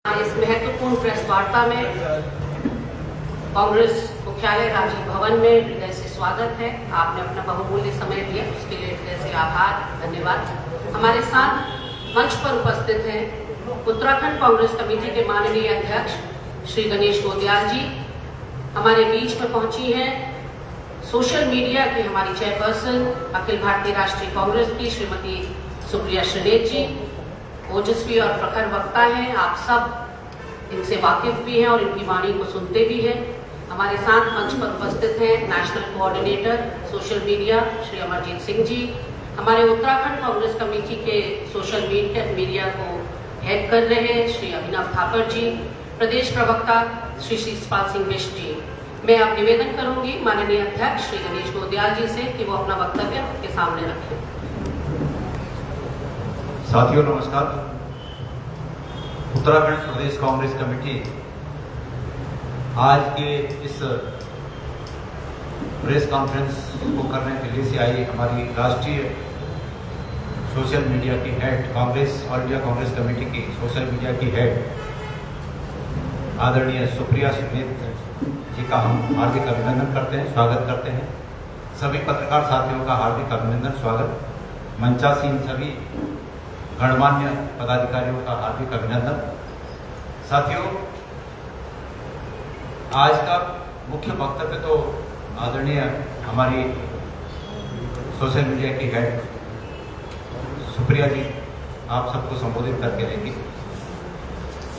इस महत्वपूर्ण प्रेस वार्ता में कांग्रेस मुख्यालय राजीव भवन में हृदय से स्वागत है। आपने अपना बहुमूल्य समय दिया, उसके लिए हृदय से आभार, धन्यवाद। हमारे साथ मंच पर उपस्थित हैं उत्तराखंड कांग्रेस कमेटी के माननीय अध्यक्ष श्री गणेश गोदयाल जी। हमारे बीच में पहुंची हैं सोशल मीडिया की हमारी चेयरपर्सन अखिल भारतीय राष्ट्रीय कांग्रेस की श्रीमती सुप्रिया श्रीनेत जी। ओजस्वी और प्रखर वक्ता हैं, आप सब इनसे वाकिफ भी हैं और इनकी वाणी को सुनते भी हैं। हमारे साथ मंच पर उपस्थित हैं national coordinator social media Shri Amarjeet Singh ji. हमारे उत्तराखंड कांग्रेस कमेटी के सोशल मीडिया को हेड कर रहे हैं श्री अभिनव थापर जी। प्रदेश प्रवक्ता श्री शिषपाल सिंह बिष्ट जी। मैं अब निवेदन करूंगी माननीय अध्यक्ष श्री गणेश गोदयाल जी से कि वो अपना वक्तव्य आपके सामने रखें। साथियों नमस्कार। उत्तराखंड प्रदेश कांग्रेस कमेटी आज के इस प्रेस कॉन्फ्रेंस को करने के लिए से आई हमारी राष्ट्रीय सोशल मीडिया की head, Congress all India Congress committee की सोशल मीडिया की हेड आदरणीय सुप्रिया श्रीनेत जी का हम हार्दिक अभिनंदन करते हैं, स्वागत करते हैं। सभी पत्रकार साथियों का हार्दिक अभिनंदन, स्वागत। मंचासीन सभी गणमान्य पदाधिकारियों का हार्दिक अभिनंदन। साथियों, आज का मुख्य वक्तव्य तो आदरणीय हमारी सोशल मीडिया की हेड सुप्रिया जी आप सबको संबोधित करके देंगी,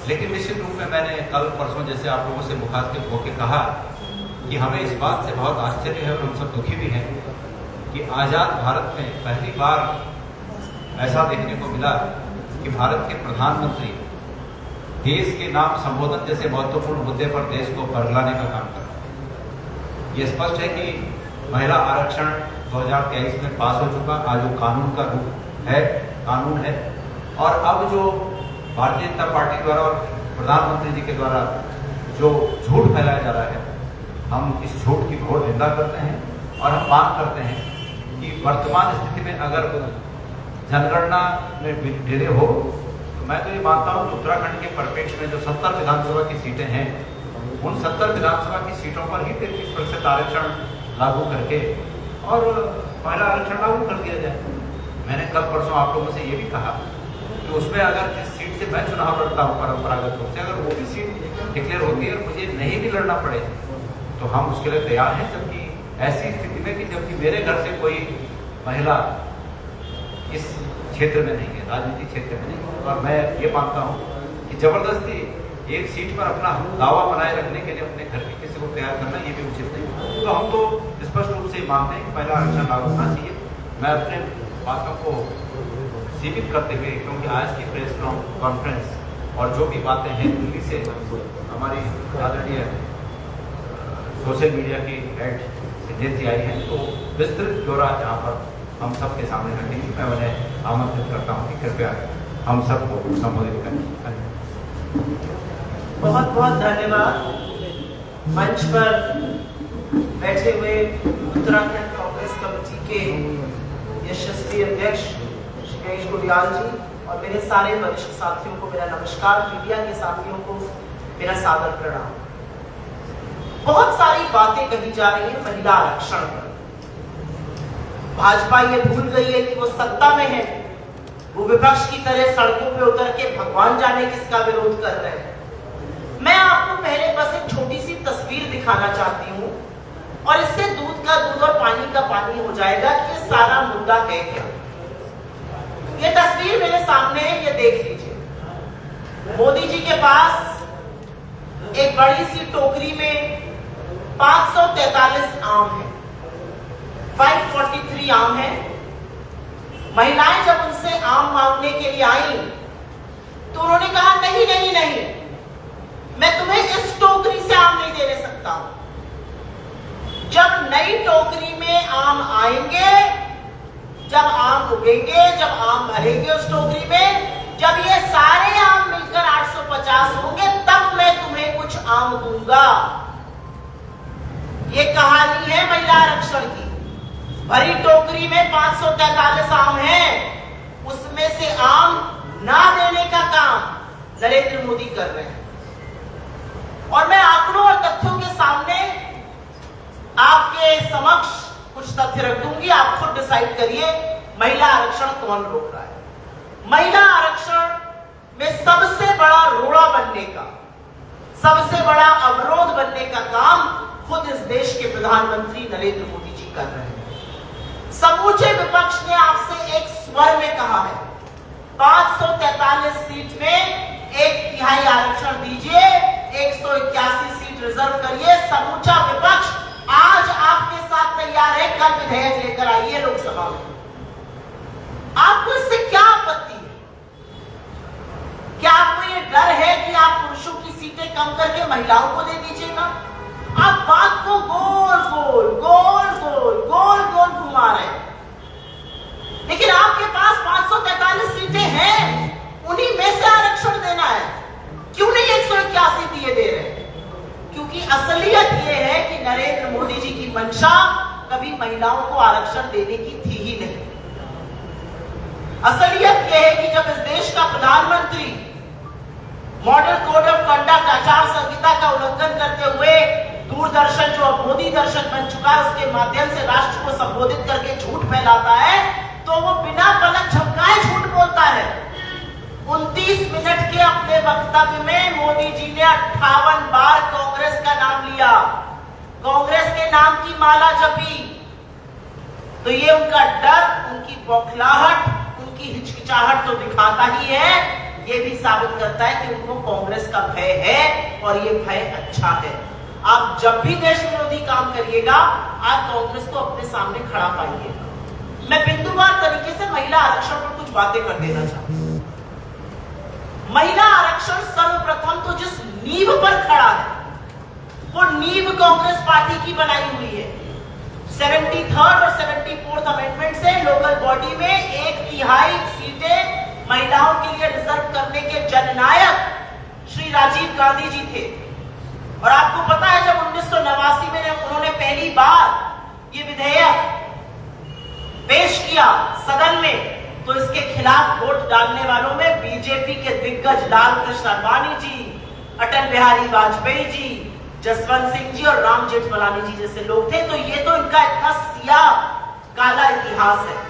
लेकिन निश्चित रूप में मैंने कल परसों जैसे आप लोगों से मुखातिब होकर कहा कि हमें इस बात से बहुत आश्चर्य है और हम सब दुखी भी हैं कि आज़ाद भारत में पहली बार ऐसा देखने को मिला कि भारत के प्रधानमंत्री देश के नाम संबोधन जैसे महत्वपूर्ण मुद्दे पर देश को बरगलाने का काम कर रहे हैं। ये स्पष्ट है कि महिला आरक्षण 2023 में पास हो चुका, आज वो कानून का रूप है, कानून है। और अब जो भारतीय जनता पार्टी द्वारा और प्रधानमंत्री जी के द्वारा जो झूठ फैलाया जा रहा है, हम इस झूठ की घोर निंदा करते हैं और हम मांग करते हैं कि वर्तमान स्थिति में अगर जनगणना में डिले हो तो मैं तो ये मानता हूँ कि उत्तराखंड के परिप्रेक्ष्य में जो 70 विधानसभा की सीटें हैं, उन 70 विधानसभा की सीटों पर ही 33% आरक्षण लागू करके और महिला आरक्षण लागू कर दिया जाए। मैंने कल परसों आप लोगों से ये भी कहा कि उसमें अगर जिस सीट से मैं चुनाव लड़ता हूँ परंपरागत रूप से, अगर वो भी सीट डिक्लेयर होती है और मुझे नहीं भी लड़ना पड़े तो हम उसके लिए तैयार हैं। जबकि ऐसी स्थिति में कि जबकि मेरे घर से कोई महिला इस क्षेत्र में नहीं है, राजनीतिक क्षेत्र में नहीं, और मैं ये मानता हूँ कि जबरदस्ती एक सीट पर अपना दावा बनाए रखने के लिए अपने घर के किसी को तैयार करना ये भी उचित नहीं। तो हम तो स्पष्ट रूप से मानते हैं कि महिला आरक्षण लागू होना चाहिए। मैं अपने बातों को सीमित करते हुए, क्योंकि आज की प्रेस कॉन्फ्रेंस और जो भी बातें हैं दिल्ली से हमारी आदरणीय सोशल मीडिया की हेड श्रीनेत जी आई हैं, तो विस्तृत ब्यौरा जहाँ पर हम सब के सामने रखेंगे। मैं उन्हें आमंत्रित करता हूँ कि कृपया हम सबको संबोधित करें। बहुत बहुत धन्यवाद। मंच पर बैठे हुए उत्तराखंड कांग्रेस कमेटी के यशस्वी अध्यक्ष श्री गणेश गोदयाल जी और मेरे सारे वरिष्ठ साथियों को मेरा नमस्कार। मीडिया के साथियों को मेरा सादर प्रणाम। बहुत सारी बातें कही जा रही है महिला आरक्षण पर। भाजपा ये भूल गई है कि वो सत्ता में है, वो विपक्ष की तरह सड़कों पे उतर के भगवान जाने किसका विरोध कर रहे हैं। मैं आपको पहले बस एक छोटी सी तस्वीर दिखाना चाहती हूँ और इससे दूध का दूध और पानी का पानी हो जाएगा कि ये सारा मुद्दा है क्या। ये तस्वीर मेरे सामने है, ये देख लीजिए। मोदी जी के पास एक बड़ी सी टोकरी में 543 आम है, 543 आम है। महिलाएं जब उनसे आम मांगने के लिए आई तो उन्होंने कहा नहीं नहीं नहीं, मैं तुम्हें इस टोकरी से आम नहीं दे सकता हूं। जब नई टोकरी में आम आएंगे, जब आम उगेंगे, जब आम भरेंगे उस टोकरी में, जब ये सारे आम मिलकर 850 होंगे, तब मैं तुम्हें कुछ आम दूंगा। ये कहानी है महिला आरक्षण की। भरी टोकरी में 543 आम है, उसमें से आम ना देने का काम नरेंद्र मोदी कर रहे हैं। और मैं आंकड़ों और तथ्यों के सामने आपके समक्ष कुछ तथ्य रख दूंगी, आप खुद डिसाइड करिए महिला आरक्षण कौन रोक रहा है। महिला आरक्षण में सबसे बड़ा रोड़ा बनने का, सबसे बड़ा अवरोध बनने का काम खुद इस देश के प्रधानमंत्री नरेंद्र मोदी जी कर रहे हैं। समूचे विपक्ष ने आपसे एक स्वर में कहा है 543 सीट में 1/3 आरक्षण दीजिए, 181 सीट रिजर्व करिए। समूचा विपक्ष आज आपके साथ तैयार है, कल विधेयक लेकर आइए लोकसभा में। आपको इससे क्या आपत्ति है? क्या आपको ये डर है कि आप पुरुषों की सीटें कम करके महिलाओं को दे दीजिएगा? आप बात को गोल गोल गोल गोल गोल गोल घुमा रहे हैं। लेकिन आपके पास 543 सीटें हैं, उन्हीं में से आरक्षण देना है। क्यों नहीं 181 दिए दे रहे? क्योंकि असलियत यह है कि नरेंद्र मोदी जी की मंशा कभी महिलाओं को आरक्षण देने की थी ही नहीं। असलियत यह है कि जब इस देश का प्रधानमंत्री मॉडल कोड ऑफ कंडक्ट आचार संहिता का उल्लंघन करते हुए दूरदर्शन, जो अब मोदी दर्शन बन चुका है, उसके माध्यम से राष्ट्र को संबोधित करके झूठ फैलाता है, तो वो बिना पलक झपकाए झूठ बोलता है। 29 मिनट के अपने वक्तव्य में मोदी जी ने 58 बार कांग्रेस का नाम लिया, कांग्रेस के नाम की माला जपी। तो ये उनका डर, उनकी बौखलाहट, उनकी हिचकिचाहट तो दिखाता ही है, ये भी साबित करता है कि उनको कांग्रेस का भय है और ये भय अच्छा है। आप जब भी देश विरोधी काम करिएगा, आप कांग्रेस को अपने सामने खड़ा पाइएगा। मैं बिंदुवार तरीके से महिला आरक्षण पर कुछ बातें कर देना चाहता हूं। महिला आरक्षण सर्वप्रथम तो जिस नींव पर खड़ा है, वो नींव कांग्रेस पार्टी की बनाई हुई है। 73rd और 74th अमेंडमेंट से लोकल बॉडी में 1/3 सीटें महिलाओं के लिए रिजर्व करने के जननायक श्री राजीव गांधी जी थे। और आपको पता है जब 1989 में उन्होंने पहली बार ये विधेयक पेश किया सदन में, तो इसके खिलाफ वोट डालने वालों में बीजेपी के दिग्गज लाल कृष्ण आडवाणी जी, अटल बिहारी वाजपेयी जी, जसवंत सिंह जी और राम जेठमलानी जी जैसे लोग थे। तो ये तो इनका इतना सियाह काला इतिहास है।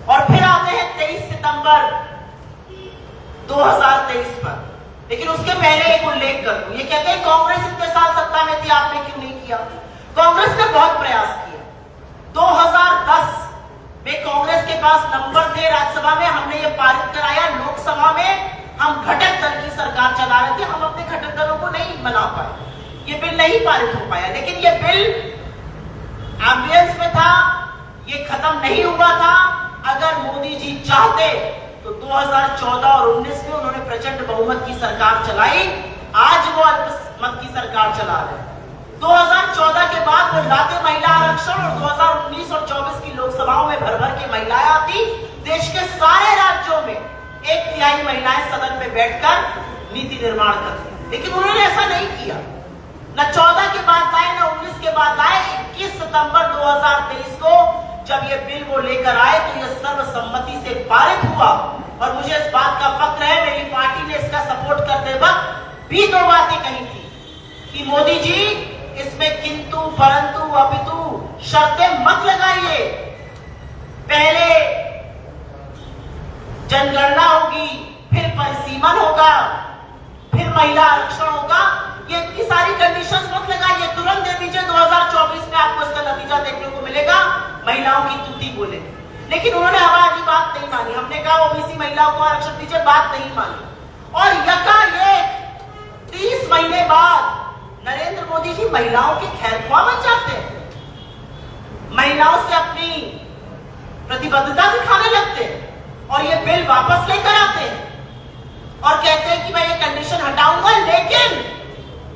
और फिर आते हैं 23 सितंबर 2023 पर। लेकिन उसके पहले एक उल्लेख कर दूं, ये कहते हैं कांग्रेस इतने साल सत्ता में थी, आपने क्यों नहीं किया? कांग्रेस ने बहुत प्रयास किया। 2010 में कांग्रेस के पास नंबर थे राज्यसभा में, हमने ये पारित कराया। लोकसभा में हम घटक दल की सरकार चला रहे थे, हम अपने घटक दलों को नहीं बना पाए, ये बिल नहीं पारित हो पाया। लेकिन ये बिल एम्बियंस में था, ये खत्म नहीं हुआ था। अगर मोदी जी चाहते तो 2014 और 19 में उन्होंने प्रचंड बहुमत की सरकार चलाई, आज वो अल्पमत की सरकार चला रहे हैं। 2014 के बाद वो लाते महिला आरक्षण और 2019 और 24 की लोकसभाओं में भर भर के महिलाएं आती। देश के सारे राज्यों में 1/3 महिलाएं सदन में बैठकर नीति निर्माण करती। लेकिन उन्होंने ऐसा नहीं किया, न 14 के बाद लाए न 19 के बाद लाए। 21 सितंबर 2023 को जब ये बिल वो लेकर आए तो ये सर्वसम्मति से पारित हुआ। और मुझे इस बात का फक्र है, मेरी पार्टी ने इसका सपोर्ट करते वक्त भी 2 बातें कही थी कि मोदी जी इसमें किंतु परंतु अपितु शर्तें मत लगाइए। पहले जनगणना होगी, फिर परिसीमन होगा, फिर महिला आरक्षण होगा। ये इतनी सारी कंडीशंस मत लगाइए, तुरंत दे दीजिए। 2024 में आपको इसका नतीजा देखने को मिलेगा, महिलाओं की तूती बोले। लेकिन उन्होंने हमारी बात नहीं मानी। हमने कहा ओबीसी महिलाओं को आरक्षण दीजिए, बात नहीं मानी। और यकाएक 30 महीने बाद नरेंद्र मोदी जी महिलाओं के खैरख्वाह बन जाते हैं, महिलाओं से अपनी प्रतिबद्धता दिखाने लगते हैं और ये बिल वापस लेकर आते हैं और कहते हैं कि मैं ये कंडीशन हटाऊंगा, लेकिन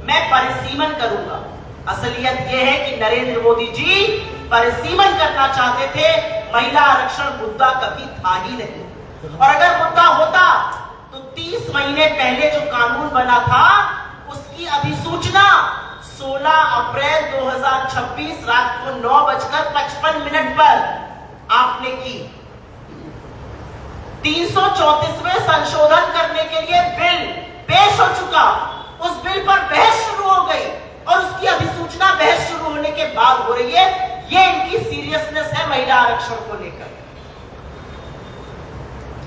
मैं परिसीमन करूंगा। असलियत यह है कि नरेंद्र मोदी जी परिसीमन करना चाहते थे, महिला आरक्षण मुद्दा कभी था ही नहीं। और अगर मुद्दा होता तो 30 महीने पहले जो कानून बना था उसकी अधिसूचना 16 अप्रैल 2026 रात को 9:55 पर आपने की। 334वें संशोधन करने के लिए बिल पेश हो चुका, उस बिल पर बहस शुरू हो गई और उसकी अधिसूचना बहस शुरू होने के बाद हो रही है। ये इनकी सीरियसनेस है महिला आरक्षण को लेकर।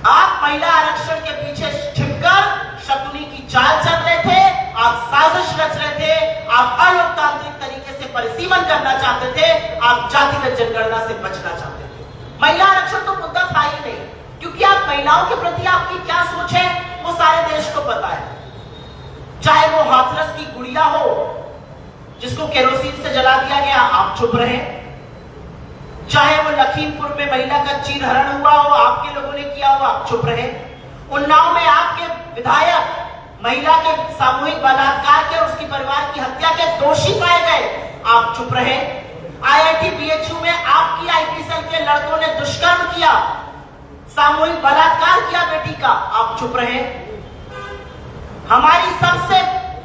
आप महिला आरक्षण के पीछे छिपकर शकुनी की चाल चल रहे थे, आप साजिश रच रहे थे, आप अलोकतांत्रिक तरीके से परिसीमन करना चाहते थे, आप जातिगत जनगणना से बचना चाहते थे। महिला आरक्षण तो मुद्दा था ही नहीं, क्योंकि आप महिलाओं के प्रति आपकी क्या सोच है वो सारे देश को पता है। चाहे वो हाथरस की गुड़िया हो जिसको केरोसिन से जला दिया गया, आप चुप रहे। चाहे वो लखीमपुर में महिला का चीरहरण हुआ हो, आपके लोगों ने किया हो, आप चुप रहे। उन्नाव में आपके विधायक महिला के सामूहिक बलात्कार के और उसकी परिवार की हत्या के दोषी पाए गए, आप चुप रहे। IIT BHU में आपकी IPSL के लड़कों ने दुष्कर्म किया, सामूहिक बलात्कार किया बेटी का, आप चुप रहे। हमारी सबसे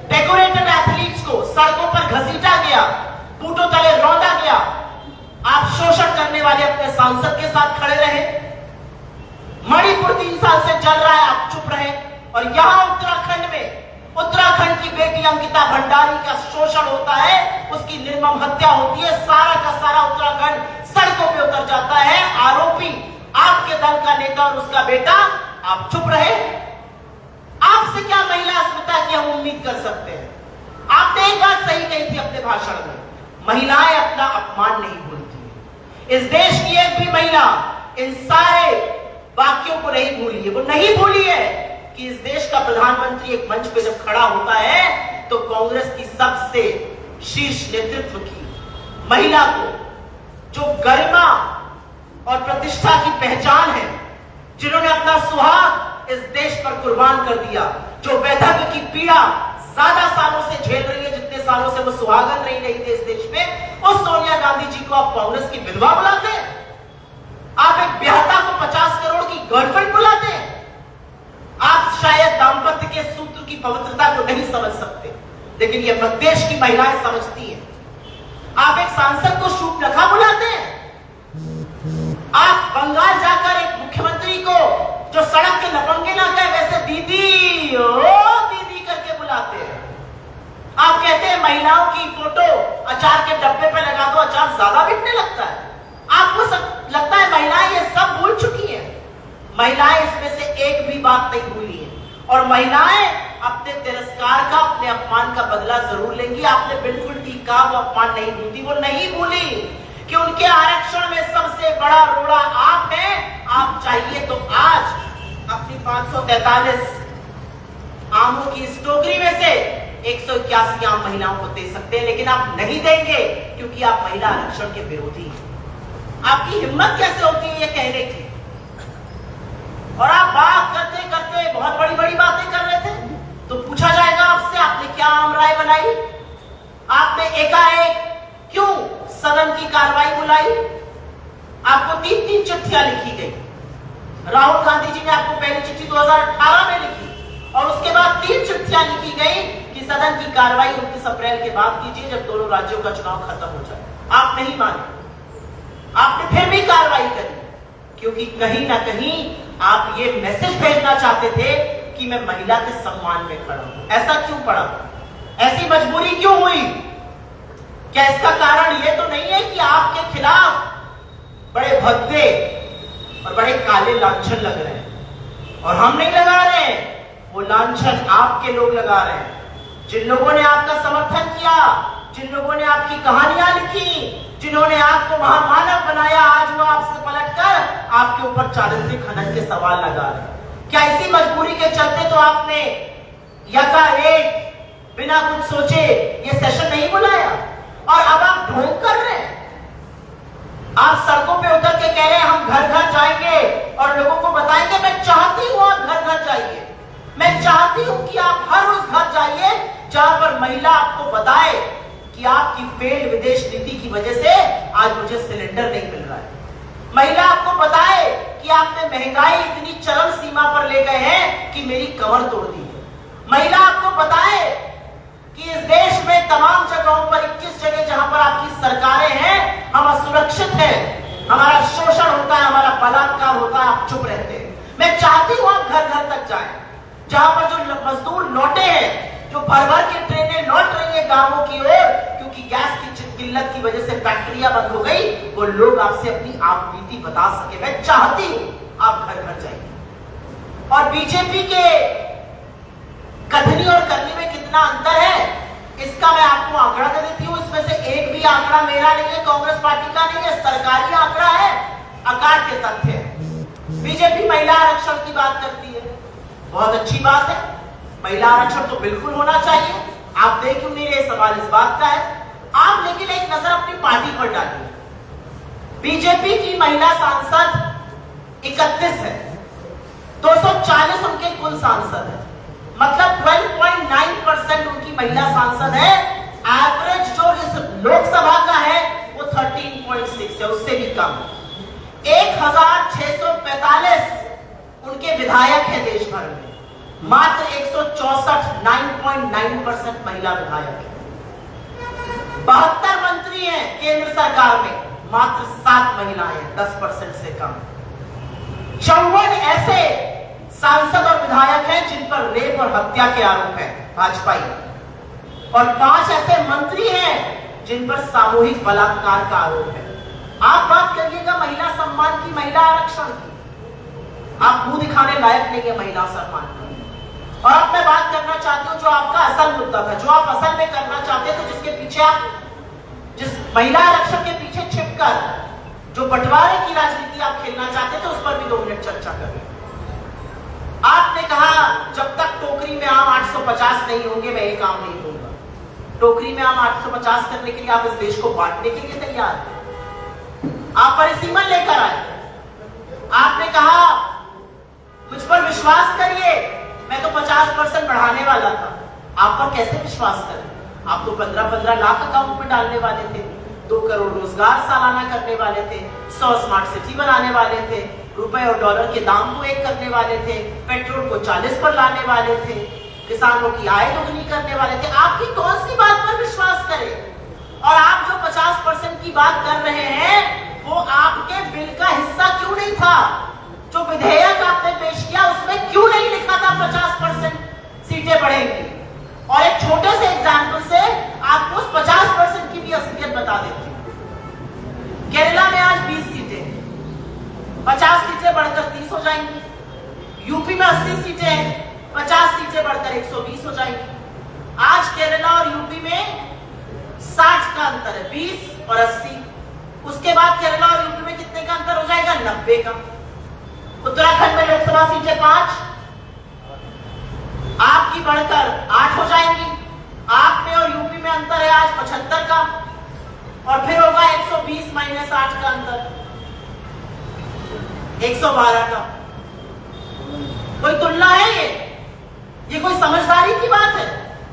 डेकोरेटेड एथलीट्स को सड़कों पर घसीटा गया, बूटों तले रौंदा गया, आप शोषण करने वाले अपने सांसद के साथ खड़े रहे। मणिपुर 3 साल से चल रहा है, आप चुप रहे। और यहां उत्तराखंड में उत्तराखंड की बेटी अंकिता भंडारी का शोषण होता है, उसकी निर्मम हत्या होती है, सारा का सारा उत्तराखंड सड़कों पे उतर जाता है। आरोपी आपके दल का नेता और उसका बेटा, आप चुप रहे। आपसे क्या महिला अस्मिता की हम उम्मीद कर सकते हैं? आपने एक बात सही कही थी अपने भाषण में, महिलाएं अपना अपमान नहीं भूलती। इस देश की एक भी महिला इन सारे वाक्यों को नहीं भूली है। वो नहीं भूली है कि इस देश का प्रधानमंत्री एक मंच पे जब खड़ा होता है तो कांग्रेस की सबसे शीर्ष नेतृत्व की महिला को, जो गरिमा और प्रतिष्ठा की पहचान है, जिन्होंने अपना सुहाग इस देश पर कुर्बान कर दिया, जो वैधव्य की पीड़ा ज्यादा सालों से झेल रही है जितने सालों से वो सुहागन नहीं रही थी इस देश में, उस सोनिया गांधी जी को आप कांग्रेस की विधवा बुलाते हैं? आप एक ब्याहता को 50 करोड़ की गर्लफ्रेंड बुलाते हैं? आप शायद दाम्पत्य के सूत्र की पवित्रता को नहीं समझ सकते, लेकिन ये देश की महिलाएं समझती हैं। आप एक सांसद को शूर्पणखा बुलाते हैं? आप बंगाल जाकर एक मुख्यमंत्री को जो सड़क के लफंगे ना कहे वैसे दीदी ओ दीदी करके बुलाते हैं। आप कहते हैं महिलाओं की फोटो अचार के डब्बे पे लगा दो, अचार ज्यादा बिकने लगता है। आपको सब लगता है महिलाएं ये सब भूल चुकी हैं। महिलाएं इसमें से एक भी बात नहीं भूली है, और महिलाएं अपने तिरस्कार का, अपने अपमान का बदला जरूर लेंगी। आपने बिल्कुल ठीक कहा, वो अपमान नहीं भूलती। वो नहीं भूली कि उनके आरक्षण में सबसे बड़ा रोड़ा आप हैं। आप चाहिए तो आज अपनी 543 आमों की इस टोकरी में से 181 आम महिलाओं को दे सकते हैं, लेकिन आप नहीं देंगे क्योंकि आप महिला आरक्षण के विरोधी हैं। आपकी हिम्मत कैसे होती है ये कहने की? और आप बात करते करते बहुत बड़ी बड़ी बातें कर रहे थे, तो पूछा जाएगा आपसे आपने क्या आम राय बनाई? आपने एकाएक क्यों सदन की कार्रवाई बुलाई? आपको 3 चिट्ठियां लिखी गई। राहुल गांधी जी ने आपको पहली चिट्ठी 2018 में लिखी और उसके बाद 3 चिट्ठियां लिखी गई कि सदन की कार्रवाई 29 अप्रैल के बाद कीजिए, जब दोनों राज्यों का चुनाव खत्म हो जाए। आप नहीं माने, आपने फिर भी कार्रवाई करी, क्योंकि कहीं ना कहीं आप ये मैसेज भेजना चाहते थे कि मैं महिला के सम्मान में खड़ा हूं। ऐसा क्यों पड़ा? ऐसी मजबूरी क्यों हुई? क्या इसका कारण ये तो नहीं है कि आपके खिलाफ बड़े भद्दे और बड़े काले लांछन लग रहे हैं? और हम नहीं लगा रहे हैं, वो लांछन आपके लोग लगा रहे हैं। जिन लोगों ने आपका समर्थन किया, जिन लोगों ने आपकी कहानियां लिखी, जिन्होंने आपको महामानव बनाया, आज वो आपसे पलटकर आपके ऊपर चारित्रिक खनन के सवाल लगा रहे हैं। क्या इसी मजबूरी के चलते तो आपने यकाएक बिना कुछ सोचे ये सेशन नहीं बुलाया? और अब आप ढोंग कर रहे हैं, आप सड़कों पे उतर के कह रहे हैं हम घर घर जाएंगे और लोगों को बताएंगे। मैं चाहती हूं आप घर घर जाइए, मैं चाहती हूं कि आप हर उस घर जाइए जहां पर महिला आपको बताए कि आपकी फेल्ड विदेश नीति की वजह से आज मुझे सिलेंडर नहीं मिल रहा है। महिला आपको बताए कि आपने महंगाई इतनी चरम सीमा पर ले गए हैं कि मेरी कमर तोड़ दी है। महिला आपको बताए कि इस देश में तमाम जगहों पर 21 जगह जहां पर आपकी सरकारें हैं हम असुरक्षित हैं, हमारा शोषण होता है, हमारा बलात्कार होता है, आप चुप रहते हैं। मैं चाहती हूं आप घर घर तक जाएं, जहां पर जो मजदूर लौटे हैं, जो भर भर के ट्रेनें लौट रही है गांवों की ओर, क्योंकि गैस की किल्लत की वजह से फैक्ट्रियां बंद हो गई, वो लोग आपसे अपनी आप बीती बता सके। मैं चाहती हूं आप घर घर जाइए। और बीजेपी के कथनी और करनी में कितना अंतर है, इसका मैं आपको आंकड़ा दे देती हूं। इसमें से एक भी आंकड़ा मेरा नहीं है, कांग्रेस पार्टी का नहीं है, सरकारी आंकड़ा है, अकाट के तथ्य है। बीजेपी महिला आरक्षण की बात करती है, बहुत अच्छी बात है, महिला आरक्षण तो बिल्कुल होना चाहिए। आप देख क्यों नहीं रहे, सवाल इस बात का है। आप लेकिन एक नजर अपनी पार्टी पर डालिए। बीजेपी की महिला सांसद 31 है, 240 उनके कुल सांसद है, मतलब 12.9% उनकी महिला सांसद है। एवरेज जो इस लोकसभा का है वो 13.6 है, उससे भी कम। 1645 उनके विधायक हैं देश भर में, मात्र 164 9.9% महिला विधायक है। 72 मंत्री हैं केंद्र सरकार में, मात्र 7 महिलाएं, 10% से कम। 54 ऐसे सांसद और विधायक हैं जिन पर रेप और हत्या के आरोप हैं, भाजपाई, और 5 ऐसे मंत्री हैं जिन पर सामूहिक बलात्कार का आरोप है। आप बात करिएगा महिला सम्मान की, महिला आरक्षण की, आप मुंह दिखाने लायक नहीं है महिला सम्मान की। और अब मैं बात करना चाहती हूं जो आपका असल मुद्दा था, जो आप असल में करना चाहते थे, जिसके पीछे आप, जिस महिला आरक्षण के पीछे छिपकर जो बंटवारे की राजनीति आप खेलना चाहते थे, उस पर भी 2 मिनट चर्चा करें। आपने कहा जब तक टोकरी में आम 850 नहीं होंगे मैं ये काम नहीं दूंगा। टोकरी में आम 850 करने के लिए आप इस देश को बांटने के लिए तैयार हैं। आप परिसीमन लेकर आए, आपने कहा मुझ पर विश्वास करिए, मैं तो 50% बढ़ाने वाला था। आप पर कैसे विश्वास करें, आप तो 15-15 लाख अकाउंट में डालने वाले थे, 2 करोड़ रोजगार सालाना करने वाले थे, 100 स्मार्ट सिटी बनाने वाले थे, रुपए और डॉलर के दाम को एक करने वाले थे, पेट्रोल को 40 पर लाने वाले थे, किसानों की आय दोगुनी करने वाले थे। आपकी कौन सी बात पर विश्वास करें? और आप जो 50% की बात कर रहे हैं, वो आपके बिल का हिस्सा क्यों नहीं था? जो विधेयक आपने पेश किया उसमें क्यों नहीं लिखा था 50% सीटें बढ़ेंगी? और एक छोटे से एग्जाम्पल से आपको उस 50% की भी असलियत बता देती हूं। केरला में आज 20 सीटें, 50 सीटें बढ़कर 30 हो जाएंगी। यूपी में 80 सीटें हैं, 50 सीटें बढ़कर 120 हो जाएंगी। आज केरला और यूपी में 60 का अंतर है, 20 और 80। उसके बाद केरला और यूपी में कितने का अंतर हो जाएगा? 90 का। उत्तराखंड में लोकसभा सीटें 5 आपकी बढ़कर 8 हो जाएंगी। आप में और यूपी में अंतर है आज 75 का, और फिर होगा 120 माइनस 8 का अंतर, 112 का। कोई तुलना है ये कोई समझदारी की बात है?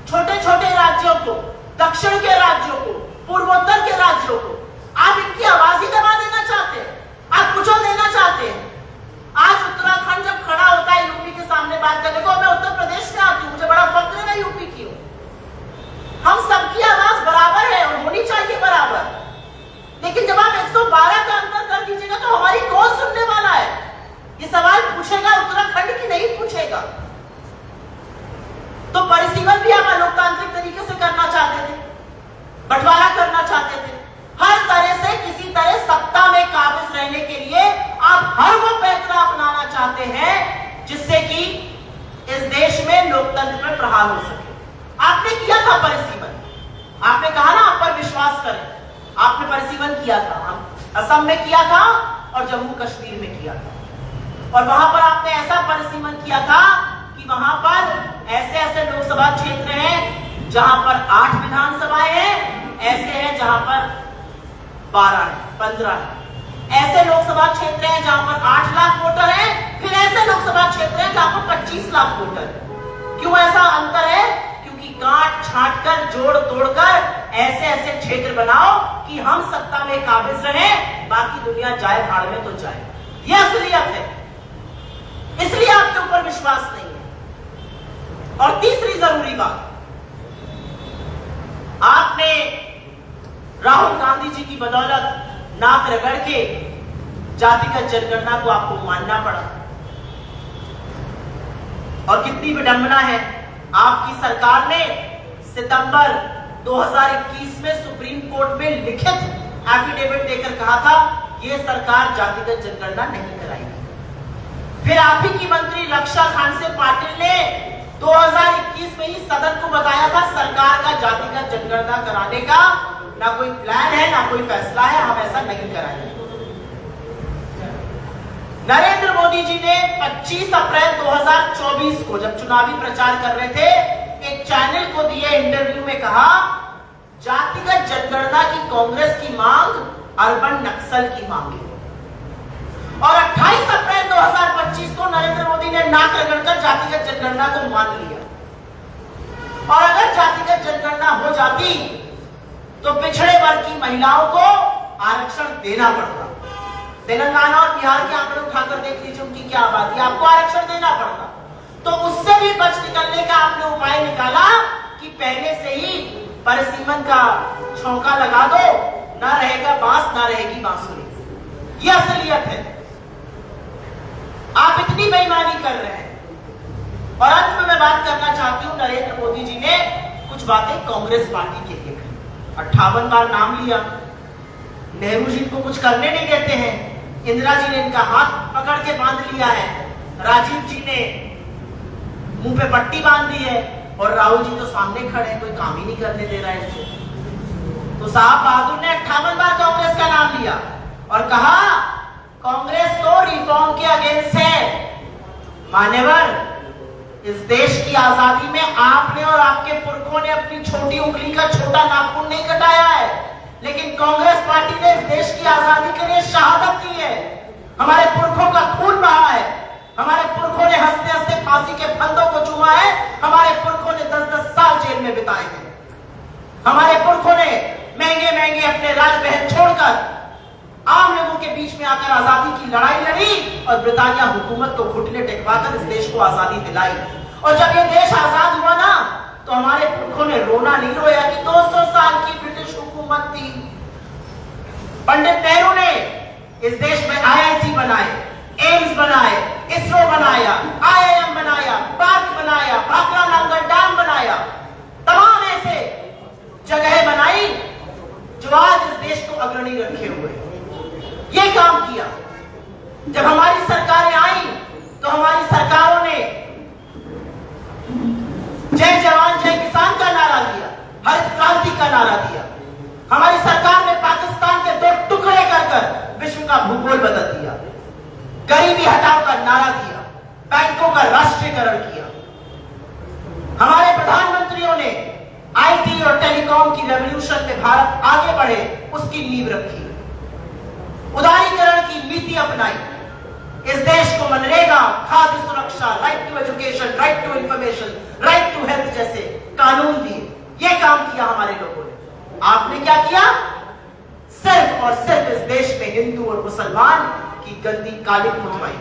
छोटे छोटे राज्यों को, दक्षिण के राज्यों को, पूर्वोत्तर के राज्यों को आप इनकी आवाज ही दबा देना चाहते हैं, आप कुचल देना चाहते हैं। आज उत्तराखंड जब खड़ा होता है यूपी के सामने बात करने को, मैं उत्तर प्रदेश से आती हूँ, मुझे बड़ा फक्र है मैं यूपी की हूँ। हम सबकी आवाज बराबर है और होनी चाहिए बराबर, लेकिन जब आप 112 का अंतर कर दीजिएगा तो हमारी कौन सुनने वाला है? ये सवाल पूछेगा उत्तराखंड की नहीं पूछेगा। तो परिसीमन भी आप लोकतांत्रिक तरीके से करना चाहते थे, बंटवारा करना चाहते थे, हर तरह से किसी तरह सत्ता में काबिज रहने के लिए आप हर वो पैतरा अपनाना चाहते हैं जिससे कि इस देश में लोकतंत्र पर प्रहार हो सके। आपने किया था परिसीमन, आपने कहा ना आप पर विश्वास करें, आपने परिसीमन किया था, असम में किया था और जम्मू कश्मीर में किया था। और वहां पर आपने ऐसा परिसीमन किया था कि वहां पर ऐसे ऐसे लोकसभा क्षेत्र हैं जहां पर 8 विधानसभाएं हैं, ऐसे हैं जहां पर 12 है, 15 है। ऐसे लोकसभा क्षेत्र हैं जहां पर 8 लाख वोटर हैं, फिर ऐसे लोकसभा क्षेत्र हैं जहां पर 25 लाख वोटर हैं। क्यों ऐसा अंतर है? क्योंकि काट छांट कर, जोड़ तोड़कर ऐसे ऐसे क्षेत्र बनाओ कि हम सत्ता में काबिज रहें, बाकी दुनिया जाए भाड़ में तो जाए। यह असलियत है, इसलिए आपके ऊपर विश्वास नहीं है। और तीसरी जरूरी बात, आपने राहुल गांधी जी की बदौलत नाक रगड़ के जातिगत जनगणना को आपको मानना पड़ा। और कितनी विडंबना है, आपकी सरकार ने सितंबर 2021 में सुप्रीम कोर्ट में लिखित एफिडेविट देकर कहा था यह सरकार जातिगत जनगणना नहीं कराएगी। फिर आप ही की मंत्री रक्षा खानसे पाटिल ने 2021 में ही सदन को बताया था सरकार का जातिगत जनगणना कराने का ना कोई प्लान है ना कोई फैसला है, हम ऐसा नहीं कराएंगे। नरेंद्र मोदी जी ने 25 अप्रैल 2024 को जब चुनावी प्रचार कर रहे थे एक चैनल को दिए इंटरव्यू में कहा जातिगत जनगणना की कांग्रेस की मांग अर्बन नक्सल की मांग है। और 28 अप्रैल 2025 को नरेंद्र मोदी ने नाक रगड़कर जातिगत जनगणना को मान लिया। और अगर जातिगत जनगणना हो जाती तो पिछड़े वर्ग की महिलाओं को आरक्षण देना पड़ता। तेलंगाना और बिहार के आंकड़े उठाकर देख लीजिए उनकी क्या आबादी, आपको आरक्षण देना पड़ता। तो उससे भी बच निकलने का आपने उपाय निकाला कि पहले से ही परिसीमन का छौंका लगा दो, ना रहेगा बांस ना रहेगी बांसुरी। यह असलियत है। आप इतनी बेईमानी कर रहे हैं। और अंत में मैं बात करना चाहती हूं, नरेंद्र मोदी जी ने कुछ बातें कांग्रेस पार्टी के लिए कही। 58 बार नाम लिया, नेहरू जी को कुछ करने नहीं देते हैं, इंदिरा जी ने इनका हाथ पकड़ के बांध लिया है, राजीव जी ने मुंह पे पट्टी बांध दी है और राहुल जी तो सामने खड़े हैं, कोई काम ही नहीं करने दे रहा है इनको। तो साहब बहादुर ने 58 बार कांग्रेस का नाम लिया और कहा कांग्रेस तो रिफॉर्म के अगेंस्ट है। मान्यवर, इस देश की आजादी में आपने और आपके पुरखों ने अपनी छोटी उंगली का छोटा नाखून नहीं कटाया है, लेकिन कांग्रेस पार्टी ने इस देश की आजादी के लिए शहादत दी है। हमारे पुरखों का खून बहा है, हमारे पुरखों ने हंसते हंसते फांसी के फंदों को चूमा है, हमारे पुरखों ने 10-10 साल जेल में बिताए हैं, हमारे पुरखों ने महंगे महंगे अपने राजमहल छोड़कर आम लोगों के बीच में आकर आजादी की लड़ाई लड़ी और ब्रिटानिया हुकूमत को घुटने टेकवाकर इस देश को आजादी दिलाई। और जब ये देश आजाद हुआ ना तो हमारे पुरखों ने रोना नहीं रोया कि 200 साल की ब्रिटिश हुकूमत थी। पंडित नेहरू ने इस देश में IIT बनाए, एम्स बनाए, इसरो बनाया, IIM बनाया, पार्क बनाया, भाखड़ा नांगल डैम बनाया, तमाम ऐसे जगह बनाई जो आज इस देश को अग्रणी रखे हुए। ये काम किया। जब हमारी सरकारें आई तो हमारी सरकारों ने जय जवान जय किसान का नारा दिया, हरित क्रांति का नारा दिया। हमारी सरकार ने पाकिस्तान के 2 टुकड़े कर कर विश्व का भूगोल बदल दिया, गरीबी हटाओ का नारा दिया, बैंकों का राष्ट्रीयकरण किया। हमारे प्रधानमंत्रियों ने IT और टेलीकॉम की रेवोल्यूशन में भारत आगे बढ़े उसकी नींव रखी, उदारीकरण की नीति अपनाई, इस देश को मनरेगा, खाद्य सुरक्षा, right to education, right to information, right to health जैसे कानून दिए। यह काम किया हमारे लोगों ने। आपने क्या किया? सिर्फ और सिर्फ इस देश में हिंदू और मुसलमान की गंदी कालिक मुठवाई,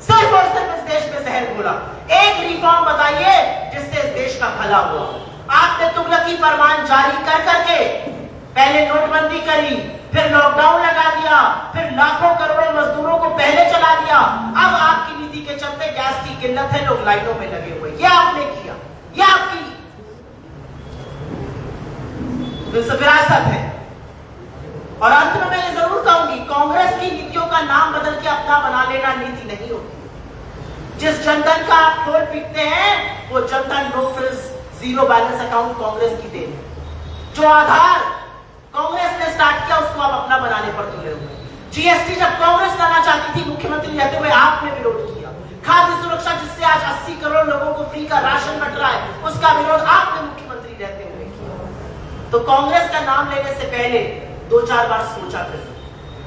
सिर्फ और सिर्फ इस देश में जहर घोला। एक रिफॉर्म बताइए जिससे इस देश का भला हुआ। आपने तुगलकी फरमान जारी कर करके पहले नोटबंदी करी, फिर लॉकडाउन लगा दिया, फिर लाखों करोड़ों मजदूरों को पहले चला दिया। अब आपकी नीति के चलते गैस की किल्लत है, लोग लाइनों में लगे हुए। यह आपने किया, यह आपकी विरासत है। और अंत में मैं ये जरूर कहूंगी, कांग्रेस की नीतियों का नाम बदल के अपना बना लेना नीति नहीं होती। जिस जनधन का आप खोल पीटते हैं वो Jan Dhan no frills zero balance account Congress की देन है। जो आधार कांग्रेस ने स्टार्ट किया उसको आप अपना बनाने पर तुले हुए। GST जब कांग्रेस लाना चाहती थी, मुख्यमंत्री रहते हुए आपने विरोध किया। खाद्य सुरक्षा जिससे आज 80 करोड़ लोगों को फ्री का राशन बंट रहा है, उसका विरोध आपने मुख्यमंत्री रहते हुए किया। तो कांग्रेस का नाम लेने से पहले 2-4 बार सोचा करिए।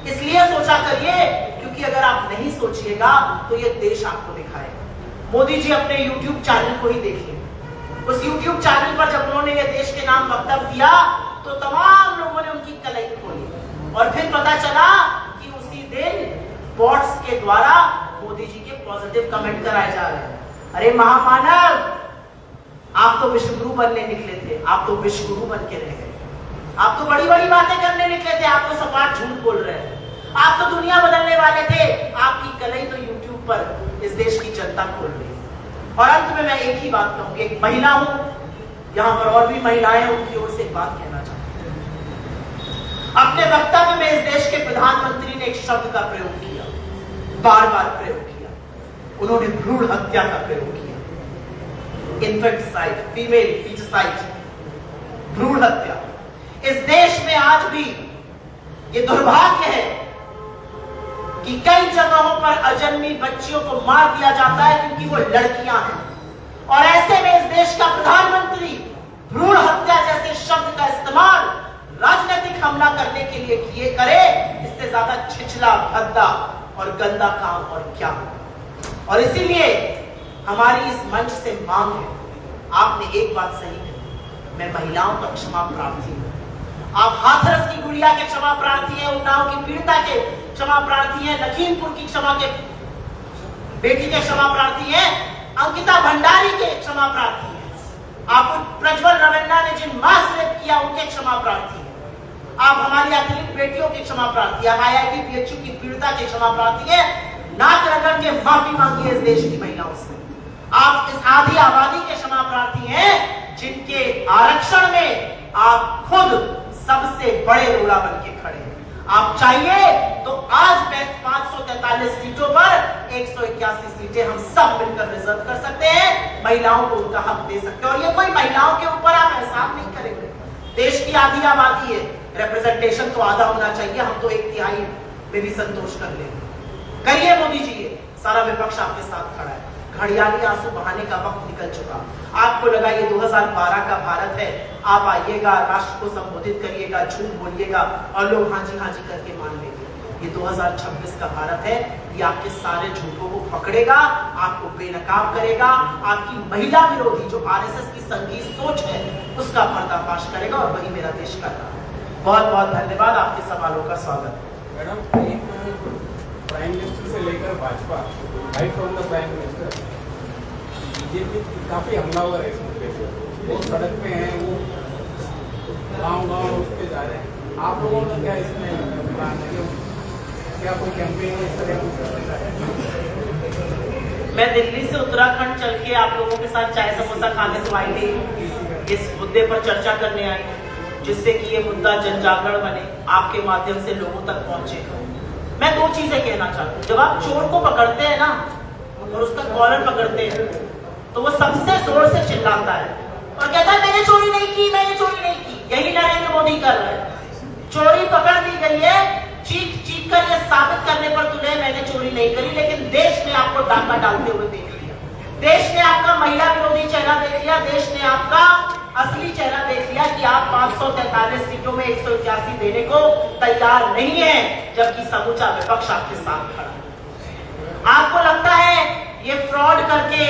इसलिए सोचा करिए क्योंकि अगर आप नहीं सोचिएगा तो ये देश आपको दिखाएगा। मोदी जी अपने YouTube चैनल को ही देखिए। उस YouTube चैनल पर जब उन्होंने ये देश के नाम वक्तव्य दिया तो तमाम लोगों ने उनकी कलई खोली और फिर पता चला कि उसी दिन बॉट्स के द्वारा मोदी जी के पॉजिटिव कमेंट कराए जा रहे हैं। अरे महामानव, आप तो विश्वगुरु बनने निकले थे, आप तो विश्वगुरु बन के रह गए। आप तो बड़ी बड़ी बातें करने निकले थे, आप तो सपाट झूठ बोल रहे हैं। आप तो दुनिया बदलने वाले थे, आपकी कलई तो YouTube पर इस देश की जनता खोल रही है। और अंत में मैं एक ही बात कहूंगी, एक महिला हूं, यहां पर और भी महिलाएं हैं, उनकी ओर से एक बात कहना चाहती हूं। अपने वक्तव्य में इस देश के प्रधानमंत्री ने एक शब्द का प्रयोग किया, बार बार प्रयोग किया, उन्होंने भ्रूण हत्या का प्रयोग किया, इन्फेंटिसाइड, फीमेल फीटिसाइड, भ्रूण हत्या। इस देश में आज भी ये दुर्भाग्य है कि कई जगहों पर अजन्मी बच्चियों को मार दिया जाता है क्योंकि वो लड़कियां हैं, और ऐसे में इस देश का प्रधानमंत्री भ्रूण हत्या जैसे शब्द का इस्तेमाल राजनीतिक हमला करने के लिए करे, इससे ज्यादा छिछला, भद्दा और गंदा काम और क्या हो। और इसीलिए हमारी इस मंच से मांग है, आपने एक बात सही कही, मैं महिलाओं का क्षमा प्रार्थी हूं। आप हाथरस की गुड़िया के क्षमा प्रार्थी हैं, उन्नाव की पीड़िता के क्षमा प्रार्थी हैं, लखीमपुर की क्षमा के बेटी के क्षमा प्रार्थी हैं, अंकिता भंडारी के क्षमा प्रार्थी हैं, आप प्रज्वल रविन्ना ने जिन मास रेप किया उनके क्षमा प्रार्थी हैं, आप हमारी एथलीट बेटियों की क्षमा प्रार्थी हैं, IIT PHU की पीड़िता के क्षमा प्रार्थी हैं, नाक रगड़ के माफी मांगी है इस देश की महिलाओं से। आप इस आधी आबादी के क्षमा प्रार्थी हैं जिनके आरक्षण में आप खुद सबसे बड़े रोड़ा बन के खड़े हैं। आप चाहिए तो आज 543 सीटों पर 181 सीटें हम सब मिलकर रिजर्व कर सकते हैं, महिलाओं को उनका हक दे सकते हैं। और ये कोई महिलाओं के ऊपर आप एहसान नहीं करेंगे, देश की आधी आबादी है, रिप्रेजेंटेशन तो आधा होना चाहिए, हम तो 1/3 में भी संतोष कर लेंगे। करिए मोदी जी, ये सारा विपक्ष आपके साथ खड़ा है, घड़ियाली आंसू बहाने का वक्त निकल चुका। आपको लगा ये 2012 का भारत है, आप आइएगा, राष्ट्र को संबोधित करिएगा, झूठ बोलिएगा और लोग हाँ जी करके मान लेंगे। ये 2026 का भारत है, ये आपके सारे झूठों को पकड़ेगा, आपको बेनकाब करेगा, आपकी महिला विरोधी जो RSS की संगीत सोच है उसका पर्दाफाश करेगा, और वही मेरा देश कर रहा है। बहुत बहुत धन्यवाद, आपके सवालों का स्वागत। मैडम, प्राइम मिनिस्टर से लेकर Bhajpa, right from the prime minister, BJP काफी हमलावर है इस मुद्दे पे, वो सड़क पे हैं, वो गांव उस पे जा रहे हैं। आप लोगों का क्या इसमें प्लान है, क्या कोई कैंपेन इस तरह मैं दिल्ली से उत्तराखंड चल के आप लोगों के साथ चाय समोसा खाने तो आई थी, इस मुद्दे पर चर्चा करने आई, जिससे कि ये मुद्दा जन जागरण बने, आपके माध्यम से लोगों तक पहुंचे। मैं दो चीजें कहना चाहता हूँ। जब आप चोर को पकड़ते हैं ना और उसका कॉलर पकड़ते हैं तो वो सबसे जोर से चिल्लाता है और कहता है मैंने चोरी नहीं की, मैंने चोरी नहीं की। यही नरेंद्र मोदी कर रहे हैं। चोरी पकड़ ली गई है, चीख चीख कर ये साबित करने पर तुले मैंने चोरी नहीं करी, लेकिन देश ने आपको डाका डालते हुए देख लिया, देश ने आपका महिला विरोधी चेहरा देख लिया, देश ने आपका असली चेहरा देख लिया कि आप 543 सीटों में 181 देने को तैयार नहीं है, जबकि समूचा विपक्ष आपके साथ खड़ा है। आपको लगता है ये फ्रॉड करके,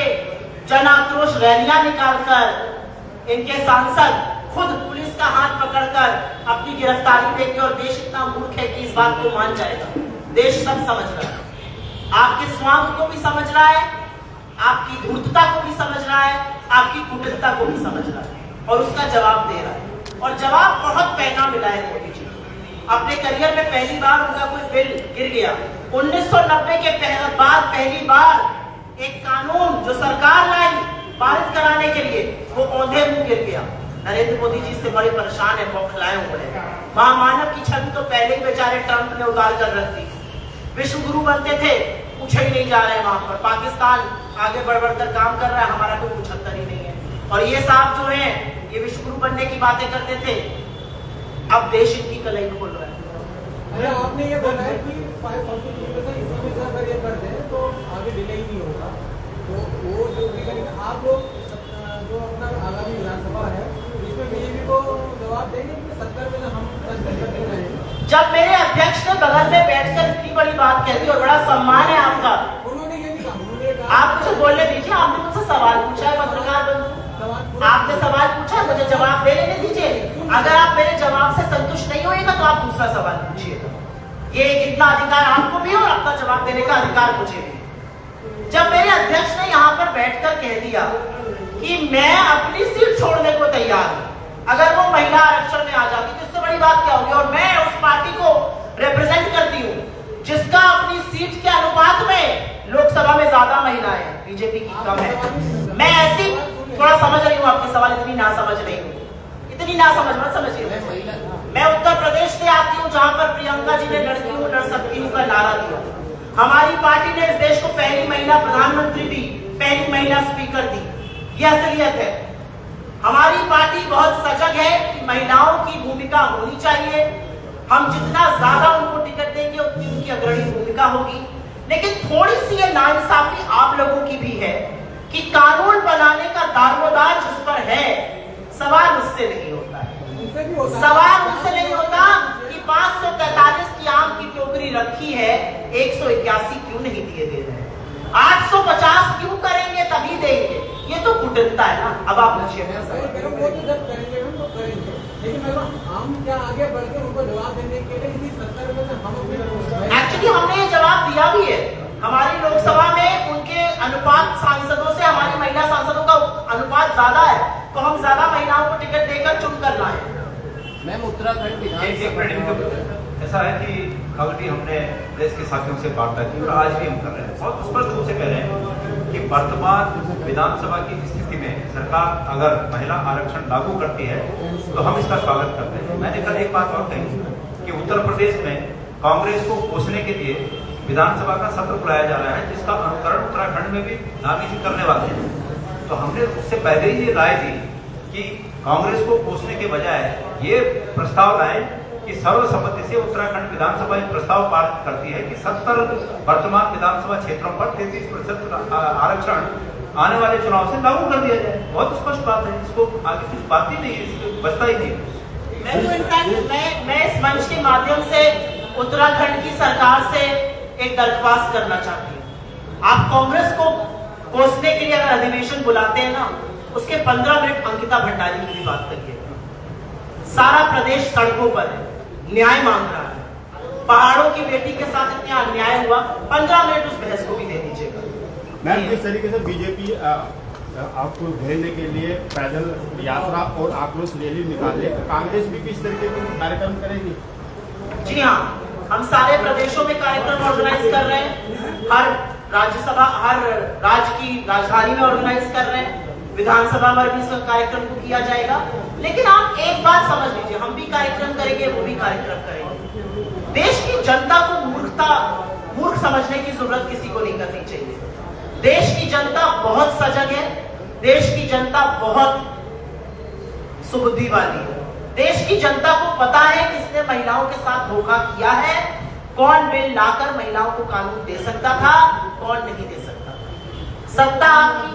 जन आक्रोश रैलियां निकालकर इनके सांसद खुद पुलिस का हाथ पकड़कर अपनी गिरफ्तारी देंगे, और देश इतना मूर्ख है कि इस बात को मान जाएगा। देश सब समझ रहा है, आपके स्वांग को भी समझ रहा है, आपकी धूर्तता को भी समझ रहा है, आपकी कुटिलता को भी समझ रहा है, और उसका जवाब दे रहा है। और जवाब बहुत महंगा मिला है मोदी जी। अपने करियर में पहली बार उनका कोई बिल गिर गया। 1990 के बाद पहली बार एक कानून जो सरकार लाई पारित कराने के लिए, वो औंधे मुंह गिर गया। नरेंद्र मोदी जी से बड़े परेशान है, बौखलाए हुए हैं। महामानव की छवि तो पहले ही बेचारे ट्रंप ने उतार कर रख दी। विश्व गुरु बनते थे, पूछे ही नहीं जा रहे वहां पर। पाकिस्तान आगे बढ़ बढ़कर काम कर रहा है, हमारा कोई 75 ही नहीं है। और ये साहब जो हैं, ये विश्व गुरु बनने की बातें करते थे, अब देश इनकी कलई खोल रहा है। अरे आपने ये बोला है कि 540 इसी में से अगर ये कर दें तो आगे डिले ही नहीं होगा, तो वो जो आप लोग जो अपना आगामी विधानसभा है इसमें बीजेपी को जवाब देंगे कि 70 में हम रहेंगे। जब मेरे अध्यक्ष ने बगल में बैठकर इतनी बड़ी बात कह दी और बड़ा सम्मान है आपका, उन्होंने ये नहीं कहा, आप मुझे बोलने दीजिए। आपने मुझसे सवाल पूछा है, पत्रकार बंधु, आपने सवाल पूछा, मुझे जवाब दे लेने दीजिए। अगर आप मेरे जवाब से संतुष्ट नहीं होएगा तो आप दूसरा सवाल पूछिएगा। ये इतना अधिकार आपको भी और अपना जवाब देने का अधिकार मुझे भी। जब मेरे अध्यक्ष ने यहाँ पर बैठकर कह दिया कि मैं अपनी सीट छोड़ने को तैयार हूं अगर वो महिला आरक्षण में आ जाती, तो इससे बड़ी बात क्या होगी। और मैं उस पार्टी को रिप्रेजेंट करती हूँ जिसका अपनी सीट के अनुपात में लोकसभा में ज्यादा महिलाएं, बीजेपी की कम है। मैं ऐसे थोड़ा समझ रही हूँ आपके सवाल, इतनी ना समझ नहीं हूँ, इतनी ना समझ मत समझिए। मैं उत्तर प्रदेश से आती हूँ जहां पर प्रियंका जी ने लड़की हूँ लड़ सकती हूँ का नारा दिया। हमारी पार्टी ने इस देश को पहली महिला प्रधानमंत्री दी, पहली महिला स्पीकर दी। यह असलियत है। हमारी पार्टी बहुत सजग है कि महिलाओं की भूमिका होनी चाहिए। हम जितना ज्यादा उनको टिकट देंगे उतनी उनकी अग्रणी भूमिका होगी। लेकिन थोड़ी सी ये नाइंसाफी आप लोगों की भी है कि कानून बनाने का दारोमदार जिस पर है, सवाल उससे नहीं होता है। सवाल उनसे नहीं होता कि 543 की आम की टोकरी रखी है, 181 क्यों नहीं दिए दे रहे हैं, 850 क्यों करेंगे तभी देंगे। ये तो कुटिलता है ना। अब आप पूछिए। एक्चुअली हमने ये जवाब दिया भी है। हमारी लोकसभा में उनके अनुपात सांसदों से हमारी महिला सांसदों का अनुपात ज्यादा है, तो हम ज्यादा महिलाओं को टिकट देकर चुन कर लाए। मैम उत्तराखंड विधानसभा ऐसा है कि कल भी हमने प्रेस के साथियों से वार्ता की और आज भी हम कर रहे हैं, बहुत स्पष्ट रूप से कह रहे हैं कि वर्तमान विधानसभा की स्थिति में सरकार अगर महिला आरक्षण लागू करती है तो हम इसका स्वागत करते हैं। मैंने कल एक बात और कही कि उत्तर प्रदेश में कांग्रेस को कोसने के लिए विधानसभा का सत्र बुलाया जा रहा है, जिसका अनुकरण उत्तराखंड में भी नामी जी करने वाले हैं। तो हमने उससे पहले ही ये राय दी कि कांग्रेस को कोसने के बजाय ये प्रस्ताव लाए कि सर्वसम्मति से उत्तराखंड विधानसभा एक प्रस्ताव पारित करती है कि 70 वर्तमान विधानसभा क्षेत्रों पर 33% आरक्षण आने वाले चुनाव से लागू कर दिया जाए। बहुत स्पष्ट बात है, इसको आगे कुछ बात ही नहीं है, इसको बचता ही नहीं। मैं इस मंच के माध्यम से उत्तराखंड की सरकार से एक दरख्वास्त करना चाहती हूँ। आप कांग्रेस को कोसने के लिए अगर अधिवेशन बुलाते हैं ना, उसके 15 मिनट अंकिता भंडारी की भी बात करिए। सारा प्रदेश सड़कों पर है, न्याय मांग रहा है। पहाड़ों की बेटी के साथ इतना अन्याय हुआ, 15 मिनट उस बहस को भी दे दीजिएगा। मैम, किस तरीके से बीजेपी आपको घेरने के लिए पैदल यात्रा और आक्रोश रैली निकाले, कांग्रेस भी किस तरीके के कार्यक्रम करेगी? जी हाँ, हम सारे प्रदेशों में कार्यक्रम ऑर्गेनाइज कर रहे हैं। हर राज्यसभा, हर राज्य की राजधानी में ऑर्गेनाइज कर रहे हैं। विधानसभा में भी इस कार्यक्रम को किया जाएगा। लेकिन आप एक बात समझ लीजिए, हम भी कार्यक्रम करेंगे, वो भी कार्यक्रम करेंगे। देश की जनता को मूर्ख समझने की जरूरत किसी को नहीं करनी चाहिए। देश की जनता बहुत सजग है, देश की जनता बहुत सुबुद्धि वाली है। देश की जनता को पता है किसने महिलाओं के साथ धोखा किया है, कौन बिल लाकर महिलाओं को कानून दे सकता था, कौन नहीं दे सकता था। सत्ता आपकी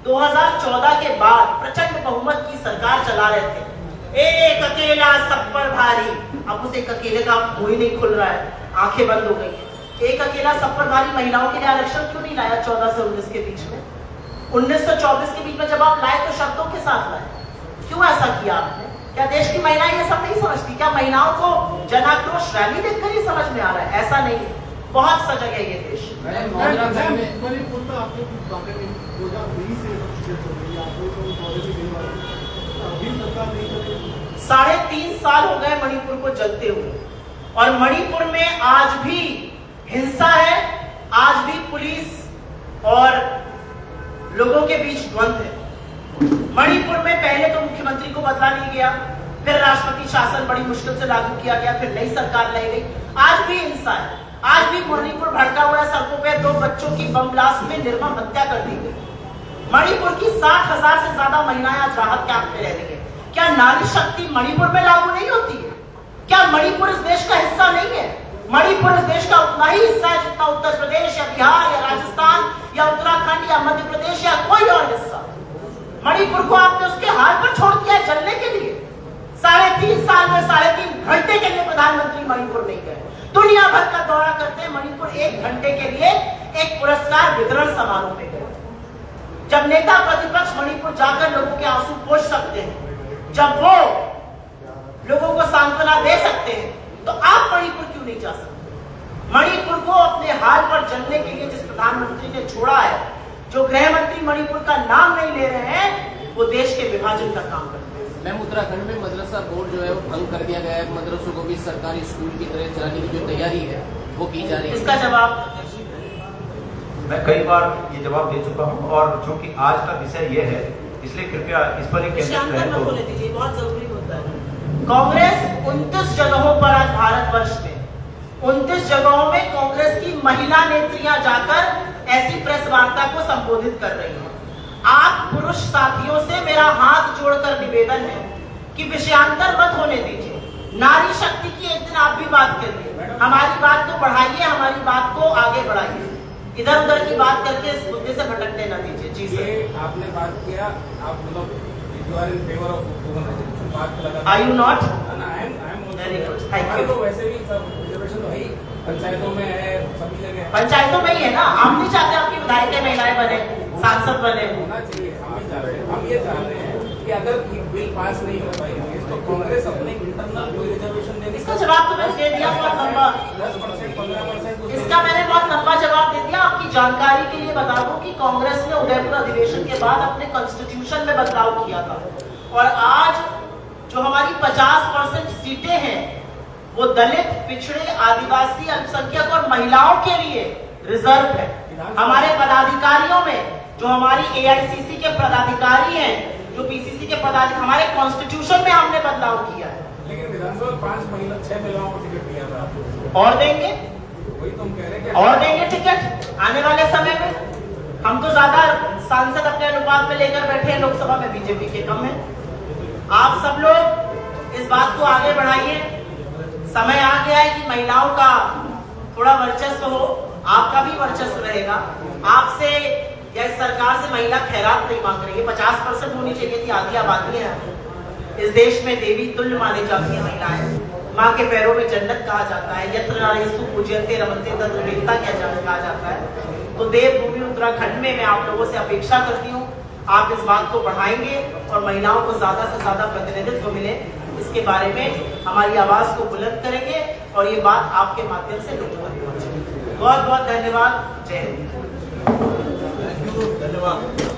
2014 के बाद प्रचंड बहुमत की सरकार चला रहे थे। एक अकेला सब पर भारी। अब उस एक अकेले का मुंह ही नहीं खुल रहा है, आंखें बंद हो गई। एक अकेला सब पर भारी महिलाओं के लिए आरक्षण क्यों नहीं लाया 14 से 19 के बीच में? 19 से 24 के बीच में जब आप लाए तो शर्तों के साथ लाए। क्यों ऐसा किया आपने? क्या देश की महिलाएं ये सब नहीं समझती? क्या महिलाओं को जनाक्रोश रैली देखकर ही समझ में आ रहा है? ऐसा नहीं, बहुत सजग है ये देश। साढ़े 3 साल हो गए मणिपुर को जलते हुए, और मणिपुर में आज भी हिंसा है, आज भी पुलिस और लोगों के बीच द्वंद्व है। मणिपुर में पहले तो मुख्यमंत्री को बदला नहीं गया, फिर राष्ट्रपति शासन बड़ी मुश्किल से लागू किया गया, फिर नई सरकार लाई गई। आज भी हिंसा है, आज भी मणिपुर भड़का हुआ है। सड़कों पे 2 बच्चों की बम ब्लास्ट में निर्मम हत्या कर दी गई। मणिपुर की 60,000 से ज्यादा महिलाएं आज राहत कैंप में रह रही है। क्या नारी शक्ति मणिपुर में लागू नहीं होती है? क्या मणिपुर इस देश का हिस्सा नहीं है? मणिपुर इस देश का उतना ही हिस्सा है जितना उत्तर प्रदेश या बिहार या राजस्थान या उत्तराखंड या मध्य प्रदेश या कोई और हिस्सा। मणिपुर को आपने उसके हाल पर छोड़ दिया जलने के लिए। 3.5 साल में 3.5 घंटे के लिए प्रधानमंत्री मणिपुर नहीं गए। दुनिया भर का दौरा करते हैं, मणिपुर 1 घंटे के लिए एक पुरस्कार वितरण समारोह में गए। जब नेता प्रतिपक्ष मणिपुर जाकर लोगों के आंसू पोंछ सकते हैं, जब वो लोगों को सांत्वना दे सकते हैं, तो आप मणिपुर क्यों नहीं जा सकते? मणिपुर को अपने हाल पर जलने के लिए जिस प्रधानमंत्री ने छोड़ा है, जो गृह मंत्री मणिपुर का नाम नहीं ले रहे हैं, वो देश के विभाजन का काम करते हैं। मैम, उत्तराखंड में मदरसा बोर्ड जो है वो भंग कर दिया गया है। मदरसों को भी सरकारी स्कूल की तरह चलाने की जो तैयारी है वो की जा रही है। इसका जवाब मैं कई बार ये जवाब दे चुका हूँ, और चूंकि आज का विषय ये है इसलिए कृपया इस पर ही केंद्रित शांत रहें। मत होने दीजिए, बहुत जरूरी होता है। कांग्रेस 29 जगहों पर आज भारतवर्ष में 29 जगहों में कांग्रेस की महिला नेत्रियां जाकर ऐसी प्रेस वार्ता को संबोधित कर रही हैं। आप पुरुष साथियों से मेरा हाथ जोड़कर निवेदन है कि विषयांतर मत होने दीजिए। नारी शक्ति की एक दिन आप भी बात करिए, हमारी बात को बढ़ाइए, हमारी बात को आगे बढ़ाइए, इधर उधर की बात करके इस मुद्दे से भटकने न दीजिए। जी ये सर। आपने बात किया, आप मतलब you are in favour of बात लगा। Are you not? I am Very good, thank you. तो वैसे भी सब रिजर्वेशन तो है, पंचायतों में है, सभी जगह है। पंचायतों में ही है ना, हम नहीं चाहते आपकी विधायक महिलाएं बने, सांसद बने। होना चाहिए, हम ही चाह रहे हैं, हम ये चाह रहे हैं कि अगर ये बिल पास नहीं हो पाएंगे तो कांग्रेस अपने इंटरनल कोई रिजर्वेशन देने इसका जवाब तो मैंने दे दिया बहुत लंबा। 10% 15% इसका मैंने बहुत लंबा जवाब दे दिया। आपकी जानकारी के लिए बता दूं कि कांग्रेस ने उदयपुर अधिवेशन के बाद अपने कॉन्स्टिट्यूशन में बदलाव किया था, और आज जो हमारी 50% सीटें हैं वो दलित, पिछड़े, आदिवासी, अल्पसंख्यक और महिलाओं के लिए रिजर्व है। हमारे पदाधिकारियों में जो हमारी AICC के पदाधिकारी हैं, जो PCC के पदाधिकारी, हमारे कॉन्स्टिट्यूशन में हमने बदलाव किया है। लेकिन विधानसभा 6 महिलाओं को टिकट दिया था आपको। और देंगे, वही तुम कह रहे हैं कि और देंगे टिकट आने वाले समय में। हम तो ज्यादा सांसद अपने अनुपात में लेकर बैठे हैं, लोकसभा में बीजेपी के कम है। आप सब लोग इस बात को आगे बढ़ाइए। समय आ गया है कि महिलाओं का थोड़ा वर्चस्व हो, आपका भी वर्चस्व रहेगा। आपसे या इस सरकार से महिला खैरात नहीं मांग रही है। 50% होनी चाहिए थी, आधी आबादी है। इस देश में देवी तुल्य मानी जाती है महिलाएं। माँ के पैरों में जन्नत कहा जाता है। यत्र नारीस्तु पूज्यन्ते रमन्ते तत्र वीरता कहा जाता है। तो देवभूमि उत्तराखंड में मैं आप लोगों से अपेक्षा करती हूँ, आप इस बात को बढ़ाएंगे और महिलाओं को ज्यादा से ज्यादा प्रतिनिधित्व मिले, इसके बारे में हमारी आवाज को बुलंद करेंगे और ये बात आपके माध्यम से लोगों तक पहुंचेगी। बहुत बहुत धन्यवाद। जय हिंद। धन्यवाद।